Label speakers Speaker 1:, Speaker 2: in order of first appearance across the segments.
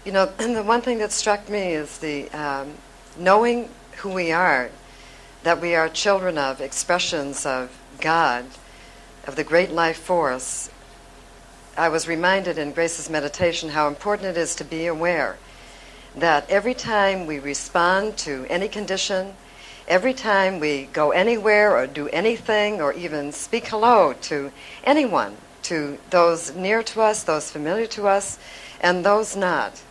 Speaker 1: You know, the one thing that struck me is the knowing who we are, that we are children of, expressions of God, of the great life force. I was reminded in Grace's meditation how important it is to be aware that every time we respond to any condition, every time we go anywhere or do anything or even speak hello to anyone, to those near to us, those familiar to us, and those not,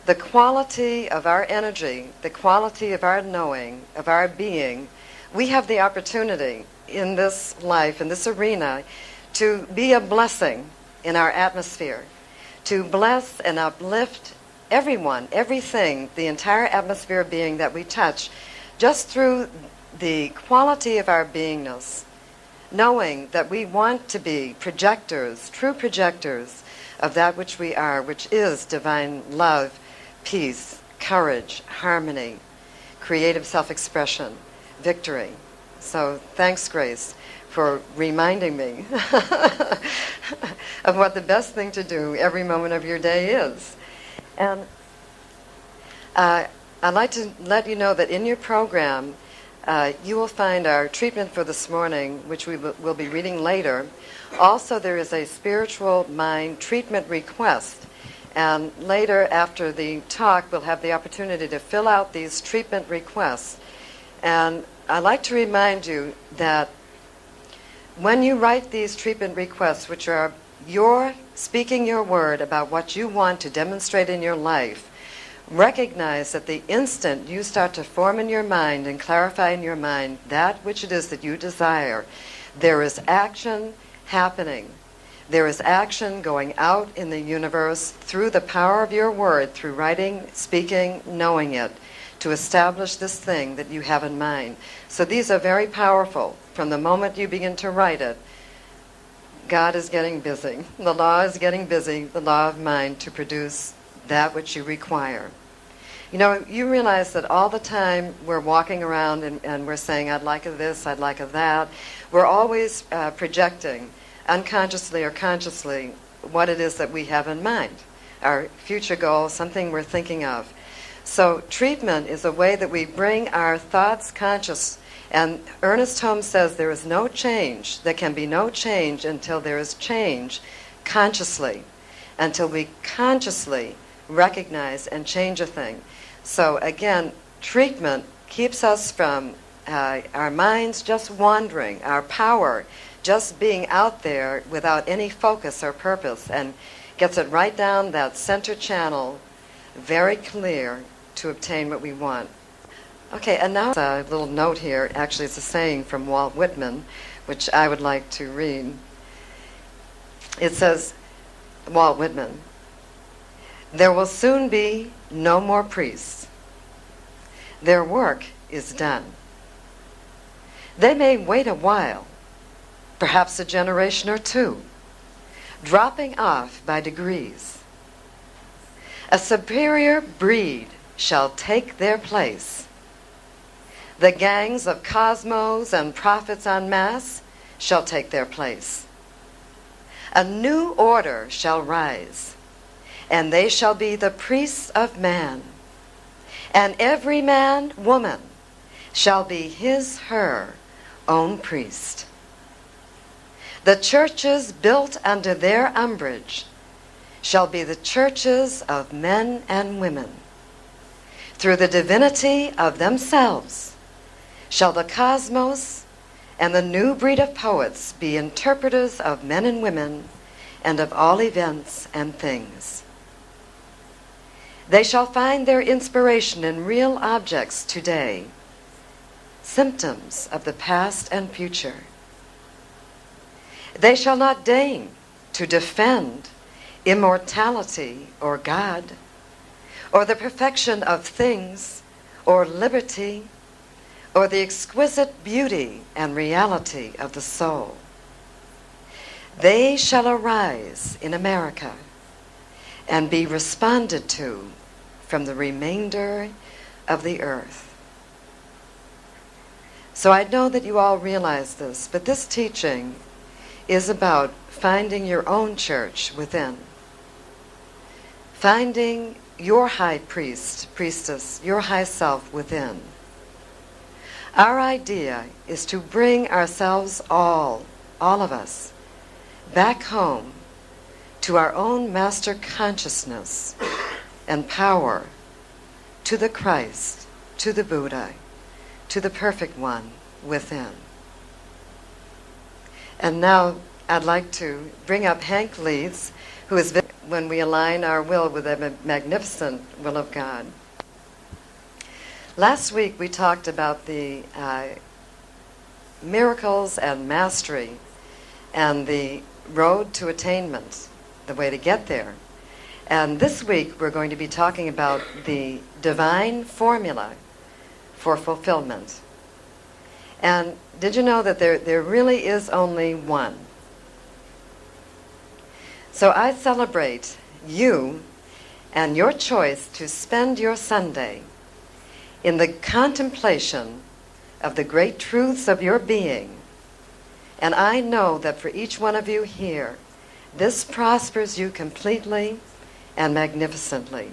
Speaker 1: the quality of our energy, the quality of our knowing, of our being, we have the opportunity in this life, in this arena, to be a blessing in our atmosphere, to bless and uplift everyone, everything, the entire atmosphere of being that we touch, just through the quality of our beingness, knowing that we want to be projectors, true projectors of that which we are, which is divine love, peace, courage, harmony, creative self-expression, victory. So thanks, Grace, for reminding me of what the best thing to do every moment of your day is. And I'd like to let you know that in your program, you will find our treatment for this morning, which we will be reading later. Also, there is a spiritual mind treatment request. And later, after the talk, we'll have the opportunity to fill out these treatment requests. And I'd like to remind you that when you write these treatment requests, which are your speaking your word about what you want to demonstrate in your life, recognize that the instant you start to form in your mind and clarify in your mind that which it is that you desire, there is action happening. There is action going out in the universe through the power of your word, through writing, speaking, knowing it, to establish this thing that you have in mind. So these are very powerful. From the moment you begin to write it, God is getting busy. The law is getting busy, the law of mind, to produce that which you require. You know, you realize that all the time we're walking around and we're saying, I'd like a this, I'd like a that. We're always projecting, unconsciously or consciously, what it is that we have in mind, our future goal, something we're thinking of. So treatment is a way that we bring our thoughts conscious. And Ernest Holmes says there is no change, there can be no change until there is change consciously, until we consciously recognize and change a thing. So again, treatment keeps us from our minds just wandering, our power just being out there without any focus or purpose, and gets it right down that center channel, very clear, to obtain what we want. Okay, and now a little note here. Actually, it's a saying from Walt Whitman, which I would like to read. It says, Walt Whitman, "There will soon be no more priests. Their work is done. They may wait a while, perhaps a generation or two, dropping off by degrees. A superior breed shall take their place. The gangs of cosmos and prophets en masse shall take their place. A new order shall rise, and they shall be the priests of man. And every man, woman, shall be his, her own priest. The churches built under their umbrage shall be the churches of men and women. Through the divinity of themselves shall the cosmos and the new breed of poets be interpreters of men and women and of all events and things. They shall find their inspiration in real objects today, symptoms of the past and future. They shall not deign to defend immortality or God, or the perfection of things, or liberty, or the exquisite beauty and reality of the soul. They shall arise in America and be responded to from the remainder of the earth." So I know that you all realize this, but this teaching is about finding your own church within, finding your high priest, priestess, your high self within. Our idea is to bring ourselves all of us, back home to our own master consciousness and power, to the Christ, to the Buddha, to the perfect one within. And now I'd like to bring up Hank Leeds, who is when we align our will with the magnificent will of God. Last week we talked about the miracles and mastery and the road to attainment, the way to get there. And this week we're going to be talking about the divine formula for fulfillment. And did you know that there really is only one? So I celebrate you and your choice to spend your Sunday in the contemplation of the great truths of your being. And I know that for each one of you here, this prospers you completely and magnificently.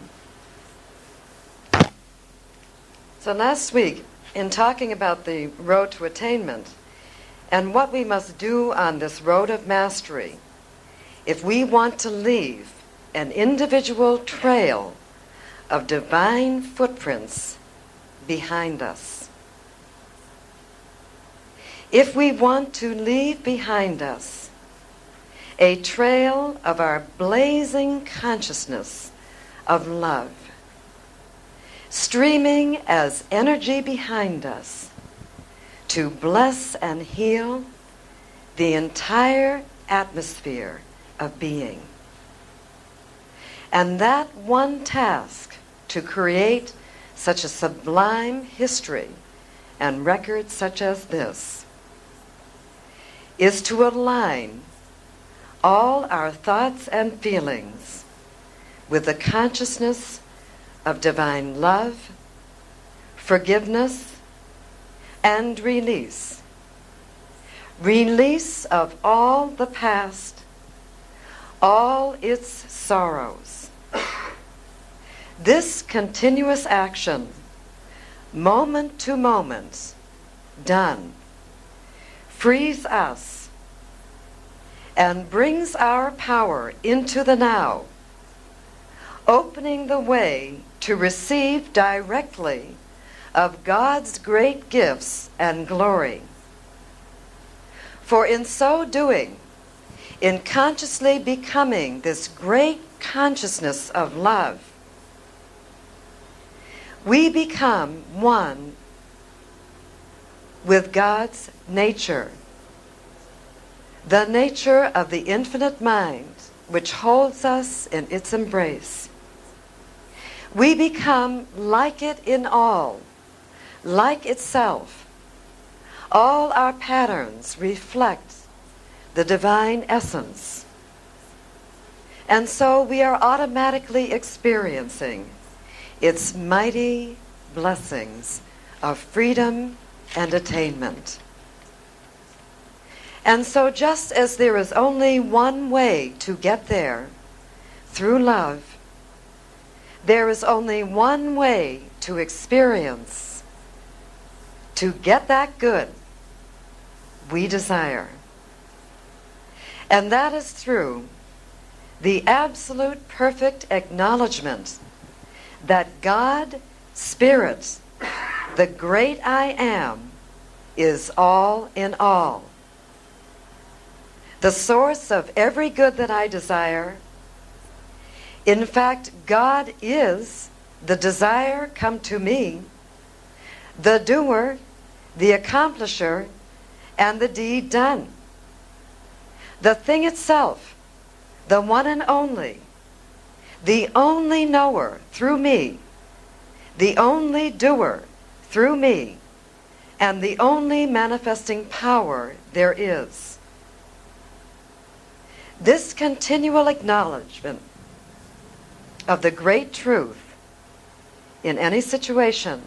Speaker 1: So last week, in talking about the road to attainment and what we must do on this road of mastery, if we want to leave an individual trail of divine footprints behind us, if we want to leave behind us a trail of our blazing consciousness of love, streaming as energy behind us to bless and heal the entire atmosphere of being. And that one task, to create such a sublime history and record such as this, is to align all our thoughts and feelings with the consciousness of divine love, forgiveness, and release. Release of all the past, all its sorrows. This continuous action, moment to moment, done, frees us and brings our power into the now, opening the way to receive directly of God's great gifts and glory. For in so doing, in consciously becoming this great consciousness of love, we become one with God's nature, the nature of the infinite mind which holds us in its embrace. We become like it in all, like itself. All our patterns reflect the divine essence. And so we are automatically experiencing its mighty blessings of freedom and attainment. And so just as there is only one way to get there, through love, there is only one way to experience, to get that good we desire. And that is through the absolute perfect acknowledgement that God, Spirit, the great I am, is all in all. The source of every good that I desire. In fact, God is the desire come to me, the doer, the accomplisher, and the deed done. The thing itself, the one and only, the only knower through me, the only doer through me, and the only manifesting power there is. This continual acknowledgement of the great truth in any situation,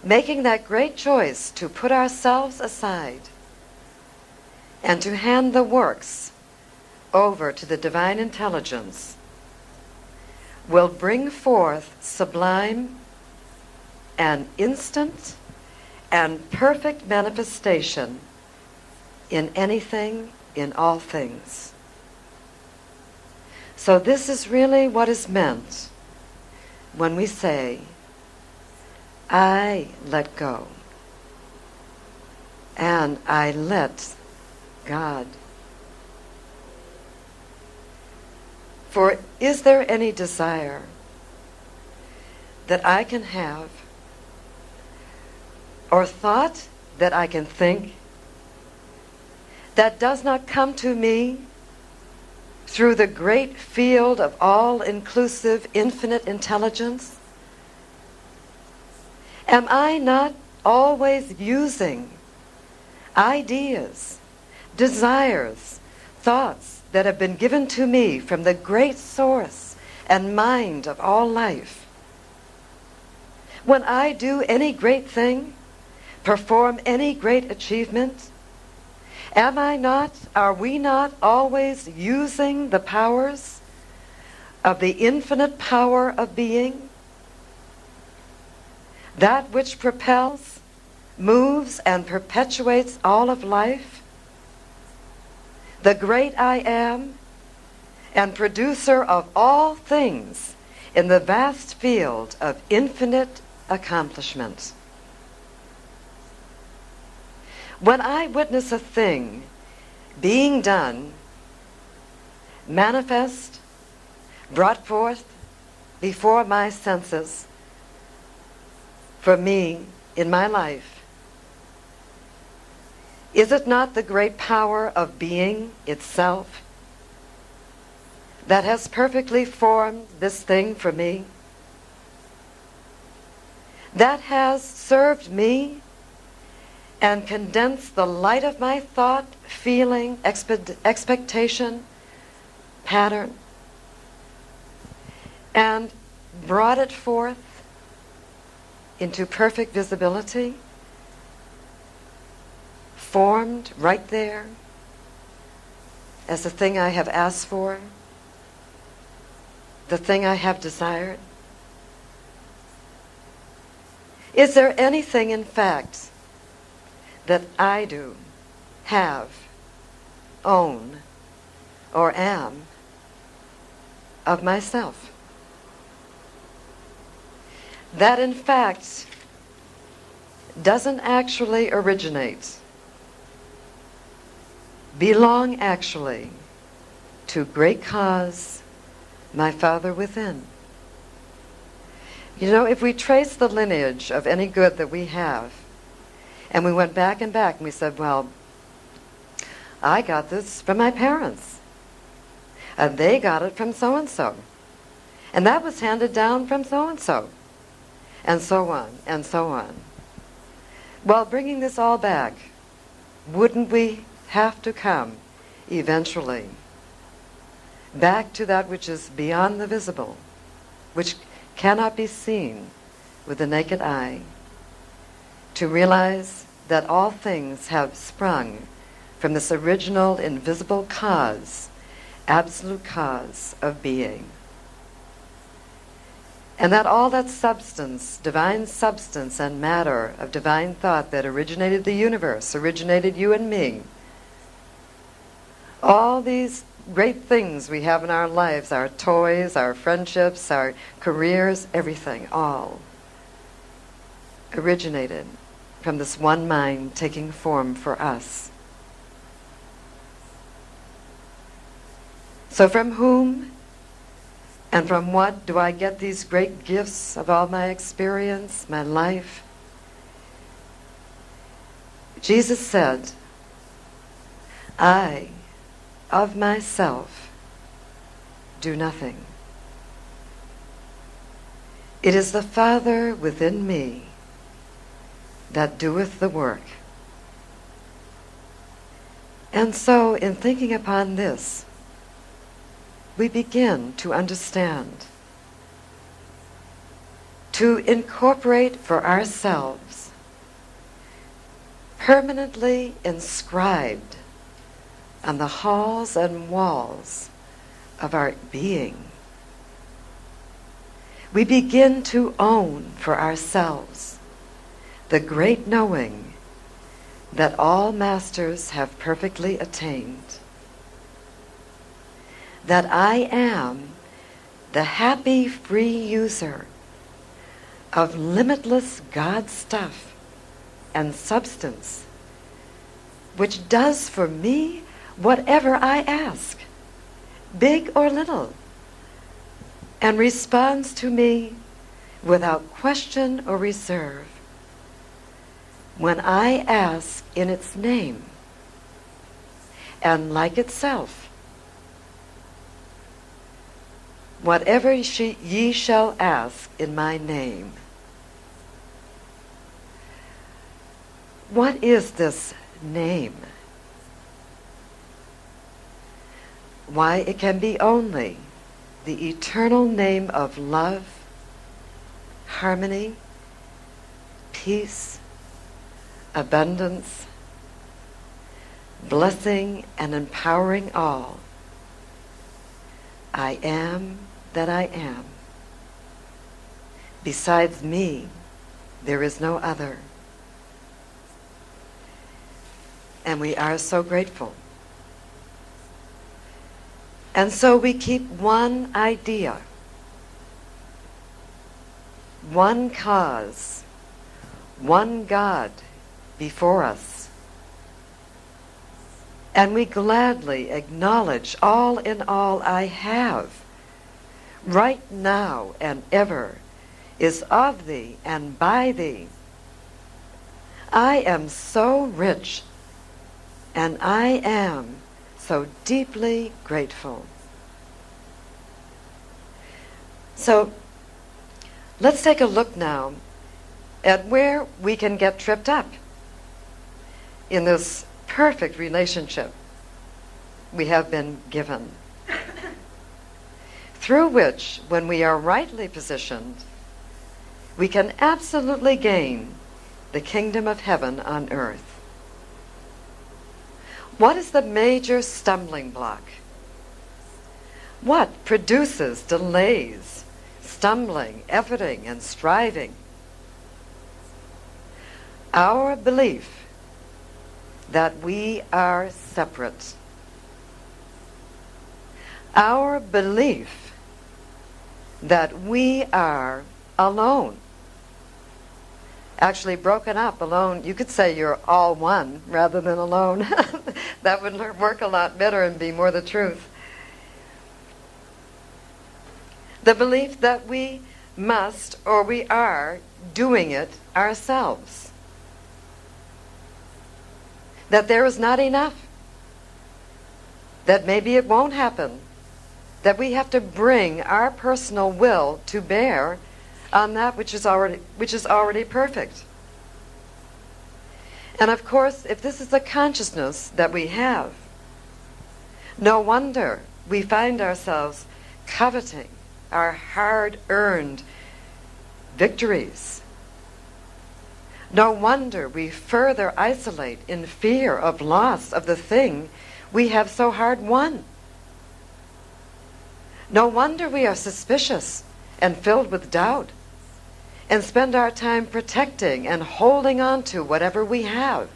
Speaker 1: making that great choice to put ourselves aside and to hand the works over to the divine intelligence, will bring forth sublime and instant and perfect manifestation in anything, in all things. So this is really what is meant when we say, I let go and I let God. For is there any desire that I can have, or thought that I can think, that does not come to me through the great field of all-inclusive infinite intelligence? Am I not always using ideas, desires, thoughts that have been given to me from the great source and mind of all life? When I do any great thing, perform any great achievement, are we not always using the powers of the infinite power of being? That which propels, moves, and perpetuates all of life? The great I am, and producer of all things in the vast field of infinite accomplishment. When I witness a thing being done, manifest, brought forth before my senses, for me in my life, is it not the great power of being itself that has perfectly formed this thing for me? That has served me and condensed the light of my thought, feeling, expectation, pattern, and brought it forth into perfect visibility, formed right there as the thing I have asked for, the thing I have desired? Is there anything, in fact, that I do, have, own, or am of myself, that in fact doesn't actually originate, belong actually to great cause, my Father within? You know, if we trace the lineage of any good that we have, and we went back and back, and we said, well, I got this from my parents, and they got it from so-and-so, and that was handed down from so-and-so, and so on, and so on. Well, bringing this all back, wouldn't we have to come, eventually, back to that which is beyond the visible, which cannot be seen with the naked eye, to realize that all things have sprung from this original invisible cause, absolute cause of being. And that all that substance, divine substance and matter of divine thought that originated the universe, originated you and me, all these great things we have in our lives, our toys, our friendships, our careers, everything, all originated from this one mind taking form for us. So from whom and from what do I get these great gifts of all my experience, my life? Jesus said, I, of myself, do nothing. It is the Father within me that doeth the work. And so, in thinking upon this, we begin to understand, to incorporate for ourselves, permanently inscribed on the halls and walls of our being, we begin to own for ourselves the great knowing that all masters have perfectly attained, that I am the happy free user of limitless God stuff and substance, which does for me whatever I ask, big or little, and responds to me without question or reserve when I ask in its name, and like itself, whatever ye shall ask in my name. What is this name? Why, it can be only the eternal name of love, harmony, peace, abundance, blessing and empowering all. I am that I am. Besides me, there is no other. And we are so grateful. And so we keep one idea, one cause, one God before us. And we gladly acknowledge all in all I have, right now and ever, is of thee and by thee. I am so rich, and I am so deeply grateful. So let's take a look now at where we can get tripped up in this perfect relationship we have been given, through which, when we are rightly positioned, we can absolutely gain the kingdom of heaven on earth. What is the major stumbling block? What produces delays, stumbling, efforting, and striving? Our belief that we are separate. Our belief that we are alone. Actually, broken up, alone, you could say you're all one rather than alone. That would work a lot better and be more the truth. The belief that we must, or we are, doing it ourselves. That there is not enough. That maybe it won't happen. That we have to bring our personal will to bear on that which is already perfect. And of course, if this is the consciousness that we have, no wonder we find ourselves coveting our hard-earned victories. No wonder we further isolate in fear of loss of the thing we have so hard won. No wonder we are suspicious and filled with doubt, and spend our time protecting and holding on to whatever we have.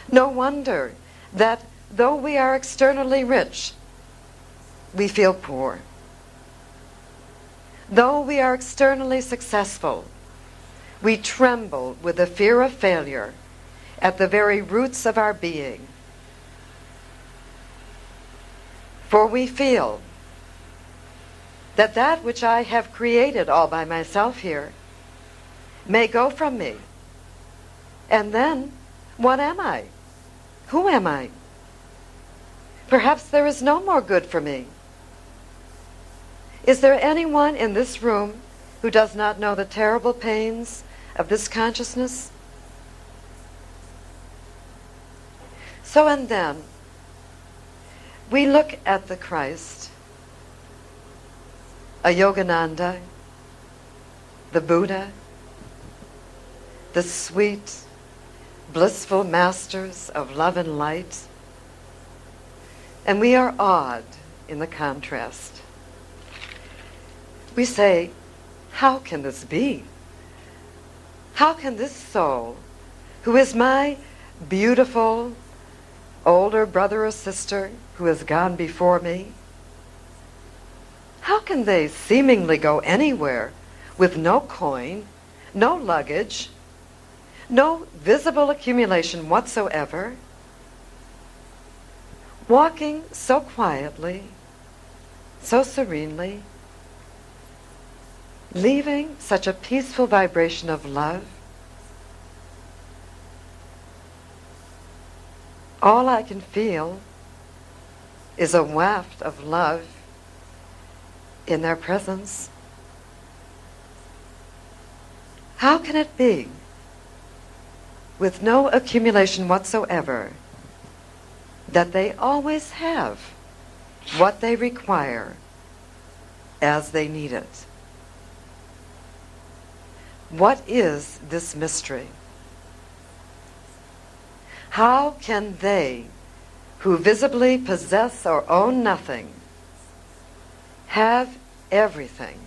Speaker 1: No wonder that though we are externally rich, we feel poor. Though we are externally successful, we tremble with the fear of failure at the very roots of our being. For we feel that that which I have created all by myself here may go from me. And then, what am I? Who am I? Perhaps there is no more good for me. Is there anyone in this room who does not know the terrible pains of this consciousness? So and then, we look at the Christ, a Yogananda, the Buddha, the sweet, blissful masters of love and light, and we are awed in the contrast. We say, how can this be? How can this soul, who is my beautiful older brother or sister who has gone before me, how can they seemingly go anywhere with no coin, no luggage, no visible accumulation whatsoever, walking so quietly, so serenely, leaving such a peaceful vibration of love? All I can feel is a waft of love in their presence. How can it be, with no accumulation whatsoever, that they always have what they require as they need it? What is this mystery? How can they, who visibly possess or own nothing, have everything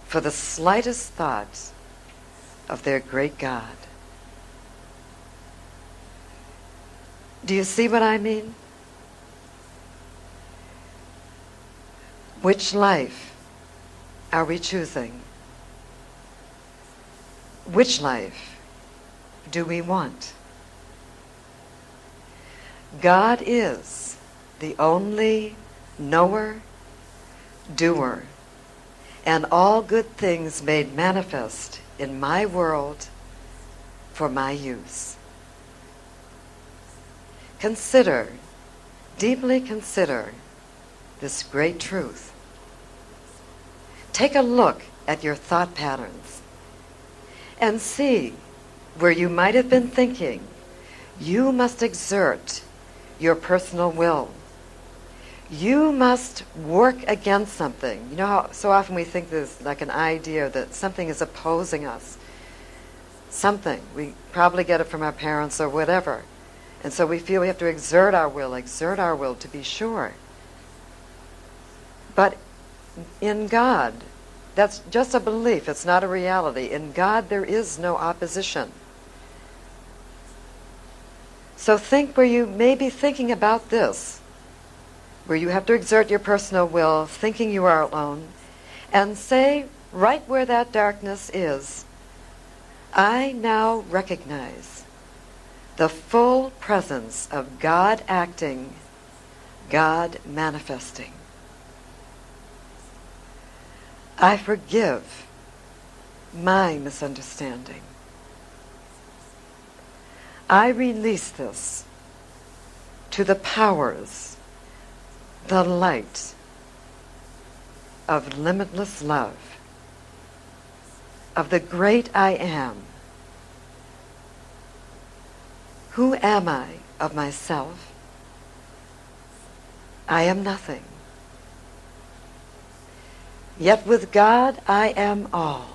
Speaker 1: for the slightest thought of their great God? Do you see what I mean? Which life are we choosing? Which life do we want? God is the only knower, doer, and all good things made manifest in my world for my use. Consider, deeply consider this great truth. Take a look at your thought patterns and see where you might have been thinking you must exert your personal will. You must work against something. You know how so often we think there's like an idea that something is opposing us. Something. We probably get it from our parents or whatever. And so we feel we have to exert our will to be sure. But in God, that's just a belief. It's not a reality. In God, there is no opposition. So think where you may be thinking about this, where you have to exert your personal will, thinking you are alone, and say right where that darkness is, I now recognize the full presence of God acting, God manifesting. I forgive my misunderstanding. I release this to the powers, the light of limitless love, of the great I am. Who am I of myself? I am nothing. Yet with God I am all.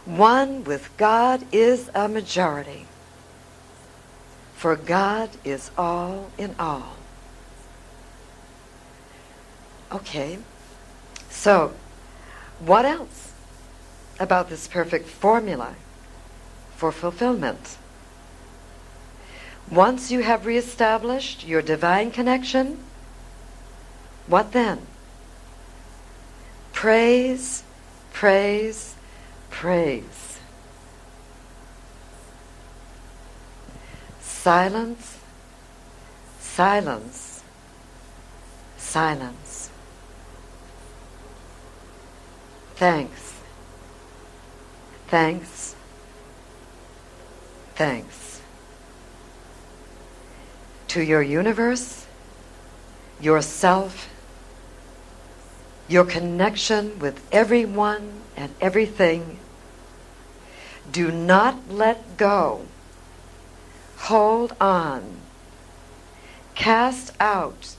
Speaker 1: One with God is a majority, for God is all in all. Okay, so what else about this perfect formula for fulfillment? Once you have reestablished your divine connection, what then? Praise, praise, praise. Silence, silence, silence. Thanks, thanks, thanks. To your universe, yourself, your connection with everyone and everything. Do not let go. Hold on. Cast out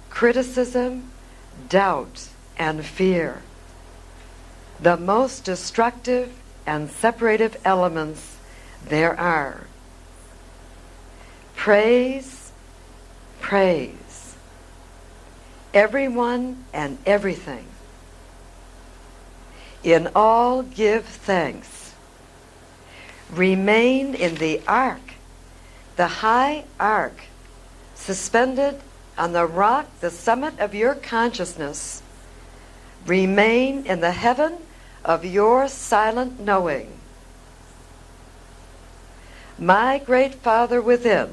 Speaker 1: criticism, doubt, and fear, the most destructive and separative elements there are. Praise, praise. everyone and everything. In all give thanks. Remain in the ark, the high ark, suspended on the rock, the summit of your consciousness. Remain in the heaven of your silent knowing. My great Father within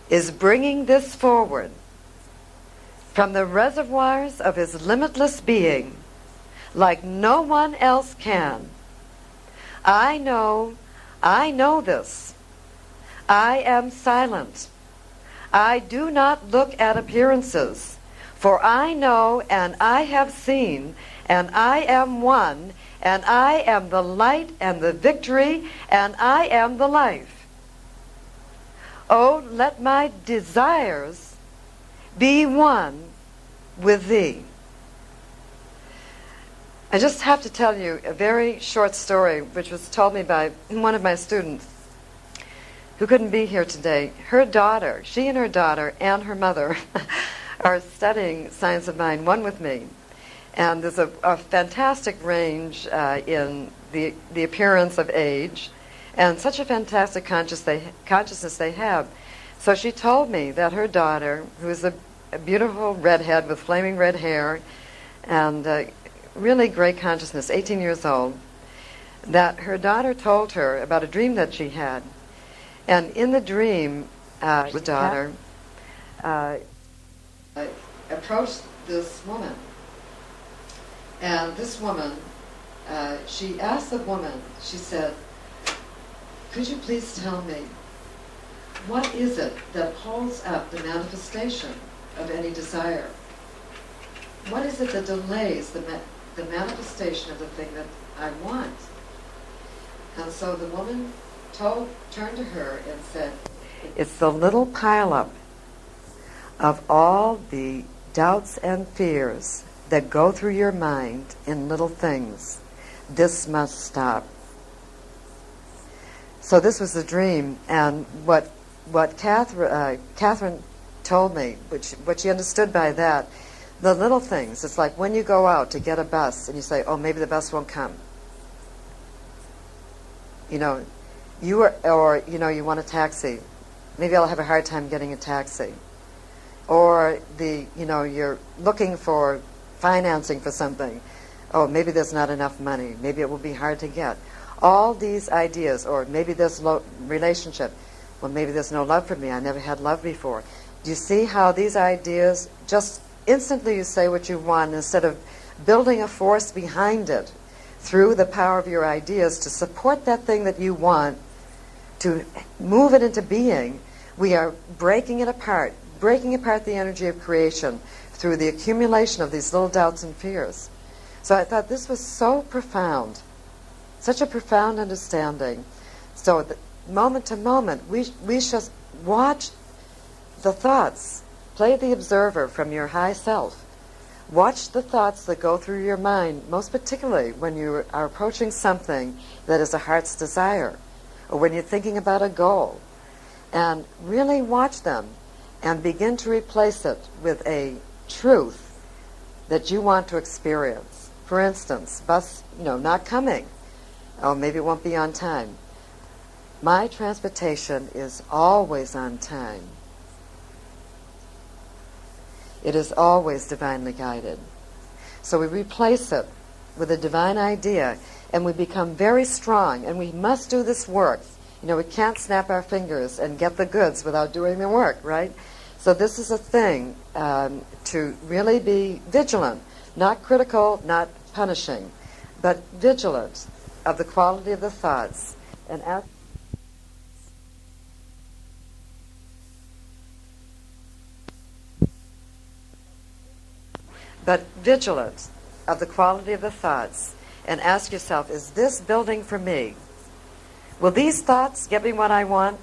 Speaker 1: is bringing this forward from the reservoirs of his limitless being like no one else can. I know this. I am silent. I do not look at appearances, for I know and I have seen, and I am one, and I am the light and the victory, and I am the life. Oh, let my desires be one with thee. I just have to tell you a very short story which was told me by one of my students who couldn't be here today. Her daughter, she and her daughter and her mother are studying science of mind, one with me. And there's a fantastic range in the appearance of age, and such a fantastic consciousness they have. So she told me that her daughter, who is a beautiful redhead with flaming red hair and really great consciousness, 18 years old, that her daughter told her about a dream that she had. And in the dream, the daughter approached this woman. And this woman, she asked the woman, she said, could you please tell me, what is it that holds up the manifestation of any desire? What is it that delays the manifestation of the thing that I want? And so the woman turned to her and said, it's the little pileup of all the doubts and fears that go through your mind in little things. This must stop. So this was the dream, and what Catherine told me, what she understood by that, the little things. It's like when you go out to get a bus and you say, oh, maybe the bus won't come. You know, you want a taxi. Maybe I'll have a hard time getting a taxi. Or you're looking for financing for something. Oh, maybe there's not enough money. Maybe it will be hard to get. All these ideas, or maybe there's low relationship. Well, maybe there's no love for me. I never had love before. Do you see how these ideas, just instantly you say what you want instead of building a force behind it through the power of your ideas to support that thing that you want, to move it into being. We are breaking it apart, breaking apart the energy of creation through the accumulation of these little doubts and fears. So I thought this was so profound, such a profound understanding. So that moment to moment, we should watch the thoughts. Play the observer from your high self. Watch the thoughts that go through your mind, most particularly when you are approaching something that is a heart's desire, or when you're thinking about a goal. And really watch them and begin to replace it with a truth that you want to experience. For instance, bus, not coming. Oh, maybe it won't be on time. My transportation is always on time. It is always divinely guided. So we replace it with a divine idea, and we become very strong, and we must do this work. We can't snap our fingers and get the goods without doing the work, right? So this is a thing to really be vigilant, not critical, not punishing, but vigilant of the quality of the thoughts, and vigilant of the quality of the thoughts, and ask yourself, is this building for me? Will these thoughts get me what I want?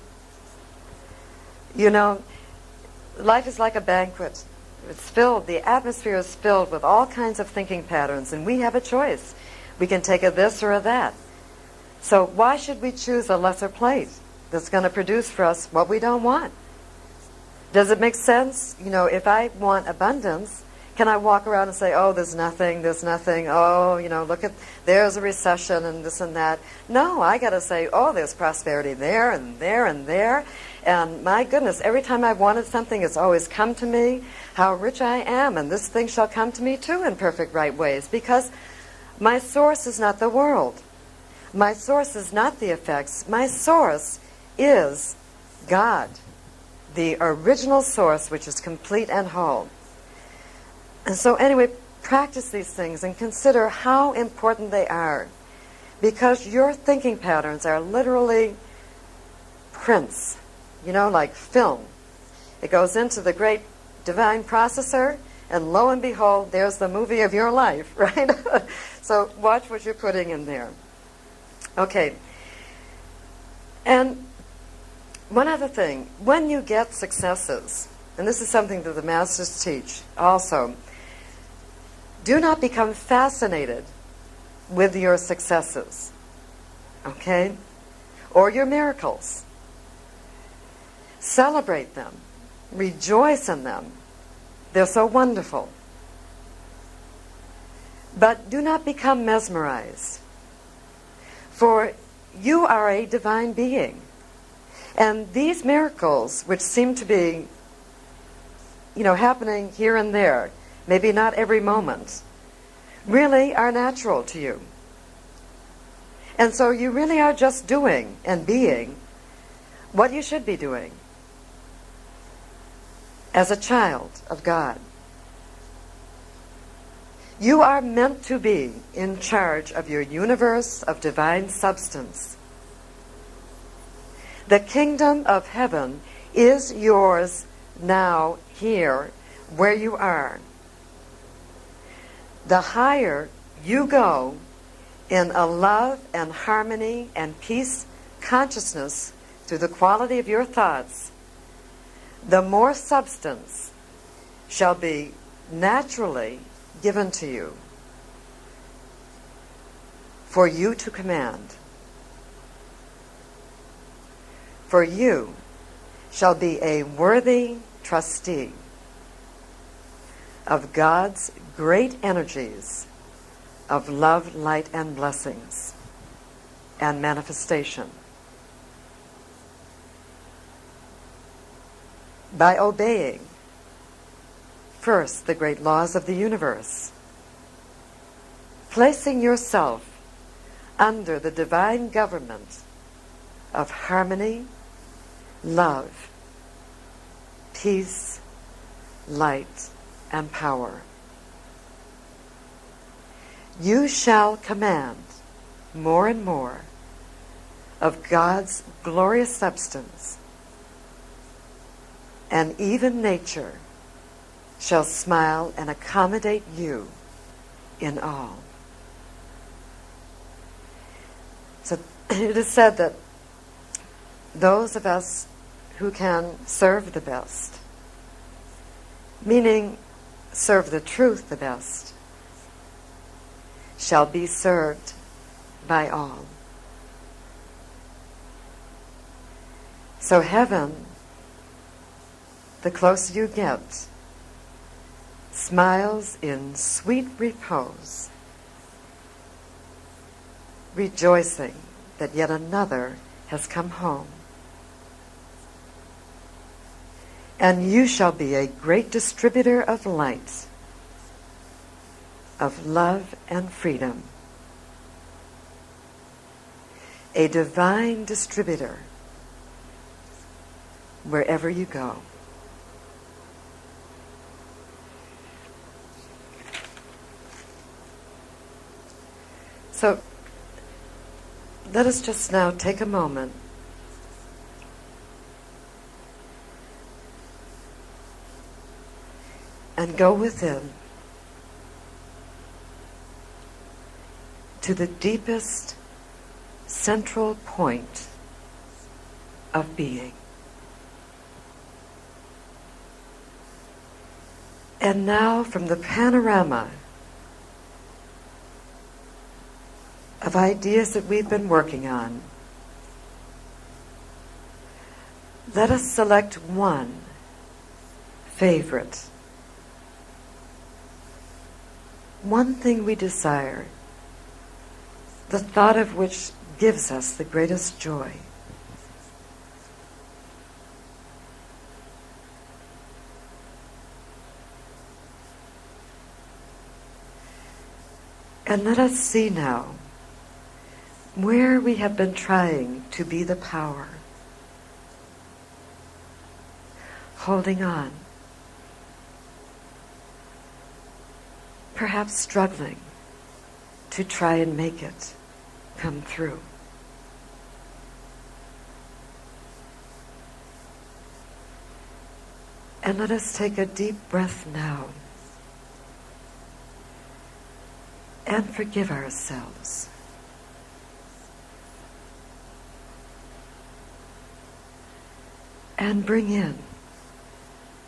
Speaker 1: Life is like a banquet. It's filled, the atmosphere is filled with all kinds of thinking patterns, and we have a choice. We can take a this or a that. So why should we choose a lesser plate that's going to produce for us what we don't want? Does it make sense? If I want abundance, Can I walk around and say, oh, there's nothing, oh, look at, there's a recession and this and that. No, I got to say, oh, there's prosperity there and there and there. And my goodness, every time I wanted something, it's always come to me. How rich I am, and this thing shall come to me too in perfect right ways. Because my source is not the world. My source is not the effects. My source is God, the original source, which is complete and whole. And so anyway, practice these things and consider how important they are, because your thinking patterns are literally prints, like film. It goes into the great divine processor, and lo and behold, there's the movie of your life, right? So watch what you're putting in there. Okay. And one other thing, when you get successes, and this is something that the masters teach also, do not become fascinated with your successes, okay? Or your miracles. Celebrate them. Rejoice in them. They're so wonderful. But do not become mesmerized. For you are a divine being. And these miracles, which seem to be, happening here and there, maybe not every moment, really are natural to you. And so you really are just doing and being what you should be doing as a child of God. You are meant to be in charge of your universe of divine substance. The kingdom of heaven is yours now, here, where you are. The higher you go in a love and harmony and peace consciousness through the quality of your thoughts, the more substance shall be naturally given to you for you to command. For you shall be a worthy trustee of God's great energies of love, light, and blessings and manifestation. By obeying, first, the great laws of the universe, placing yourself under the divine government of harmony, love, peace, light, and power. You shall command more and more of God's glorious substance, and even nature shall smile and accommodate you in all. So it is said that those of us who can serve the best, meaning serve the truth the best, shall be served by all. So heaven, the closer you get, smiles in sweet repose, rejoicing that yet another has come home. And you shall be a great distributor of light, of love and freedom, a divine distributor wherever you go. So let us just now take a moment and go within to the deepest central point of being. And now, from the panorama of ideas that we've been working on, let us select one favorite one thing we desire, the thought of which gives us the greatest joy. And let us see now where we have been trying to be the power, holding on, perhaps struggling to try and make it come through. And let us take a deep breath now and forgive ourselves. And bring in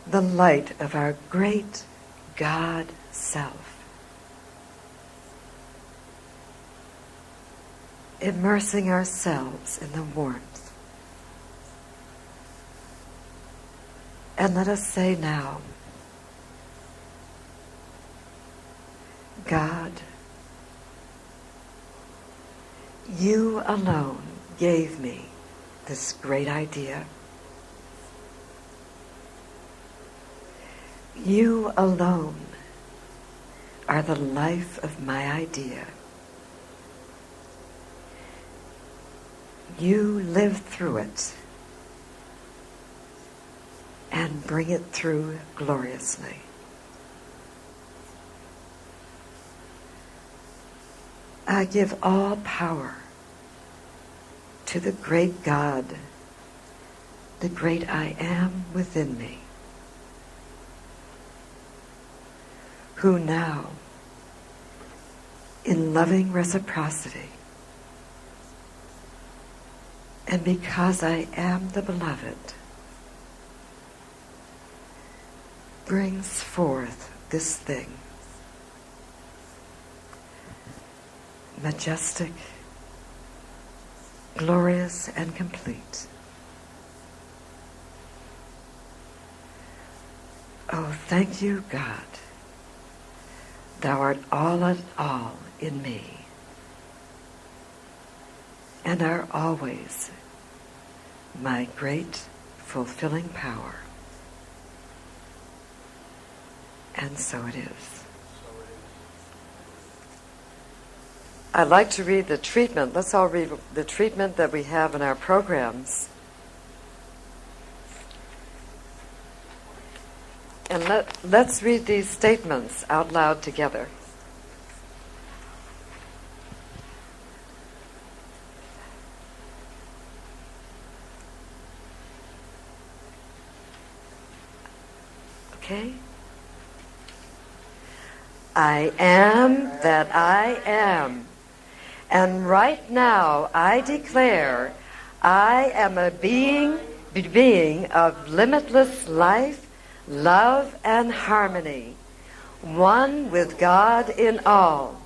Speaker 1: the light of our great God Self, immersing ourselves in the warmth. And let us say now, God, you alone gave me this great idea. You alone are the life of my idea. You live through it and bring it through gloriously. I give all power to the great God, the great I am within me, who now, in loving reciprocity, and because I am the beloved, brings forth this thing, majestic, glorious, and complete. Oh, thank you, God. Thou art all in me, and are always my great fulfilling power. And so it is. I'd like to read the treatment. Let's all read the treatment that we have in our programs. And let's read these statements out loud together. Okay? I am that I am. And right now I declare I am a being of limitless life, love, and harmony, one with God in all.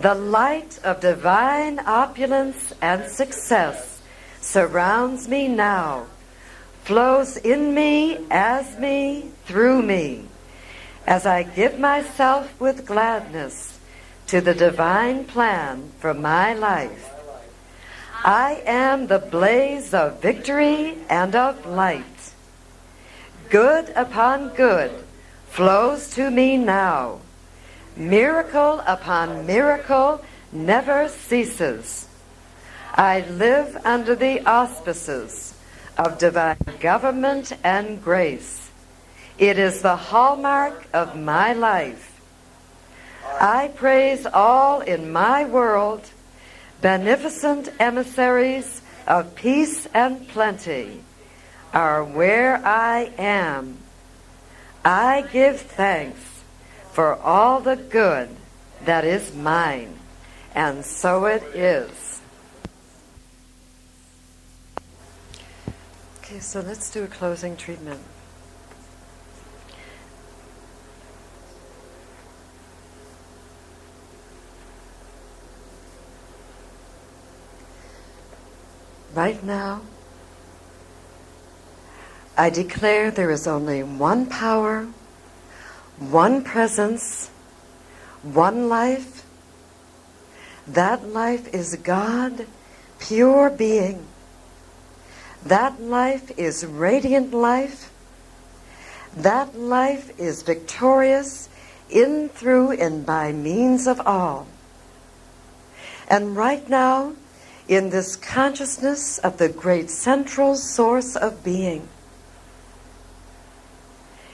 Speaker 1: The light of divine opulence and success surrounds me now, flows in me, through me, as I give myself with gladness to the divine plan for my life. I am the blaze of victory and of light. Good upon good flows to me now. Miracle upon miracle never ceases. I live under the auspices of divine government and grace. It is the hallmark of my life. I praise all in my world, beneficent emissaries of peace and plenty are where I am. I give thanks for all the good that is mine, and so it is. Okay, so let's do a closing treatment. Right now, I declare there is only one power, one presence, one life. That life is God, pure being. That life is radiant life. That life is victorious in, through, and by means of all. And right now, in this consciousness of the great central source of being,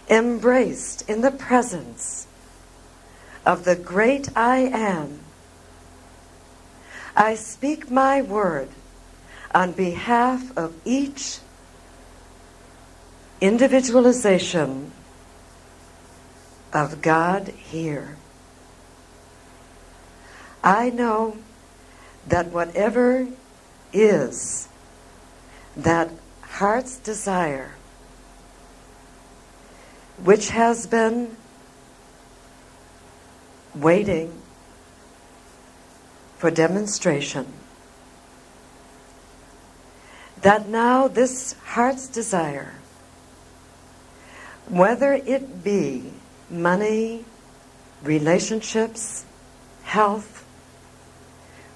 Speaker 1: embraced in the presence of the great I Am, I speak my word on behalf of each individualization of God here. I know that whatever is that heart's desire, which has been waiting for demonstration, that now this heart's desire, whether it be money, relationships, health,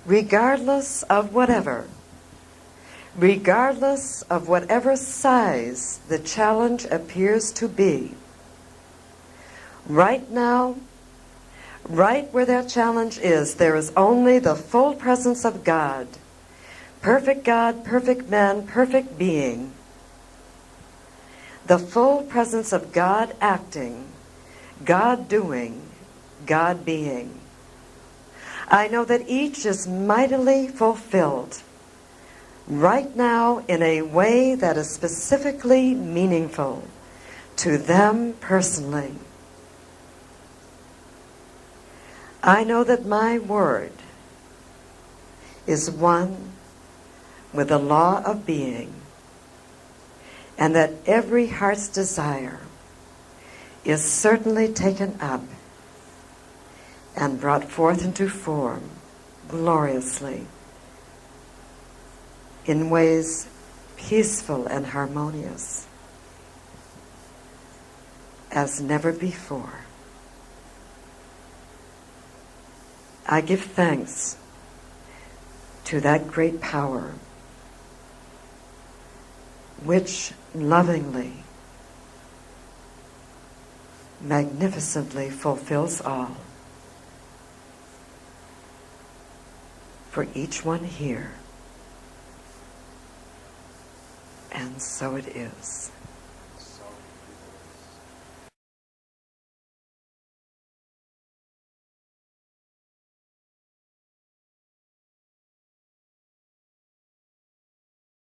Speaker 1: regardless of whatever size the challenge appears to be, right now, right where that challenge is, there is only the full presence of God, perfect man, perfect being, the full presence of God acting, God doing, God being. I know that each is mightily fulfilled right now in a way that is specifically meaningful to them personally. I know that my word is one with the law of being, and that every heart's desire is certainly taken up and brought forth into form gloriously in ways peaceful and harmonious as never before. I give thanks to that great power which lovingly, magnificently fulfills all for each one here. And so it is.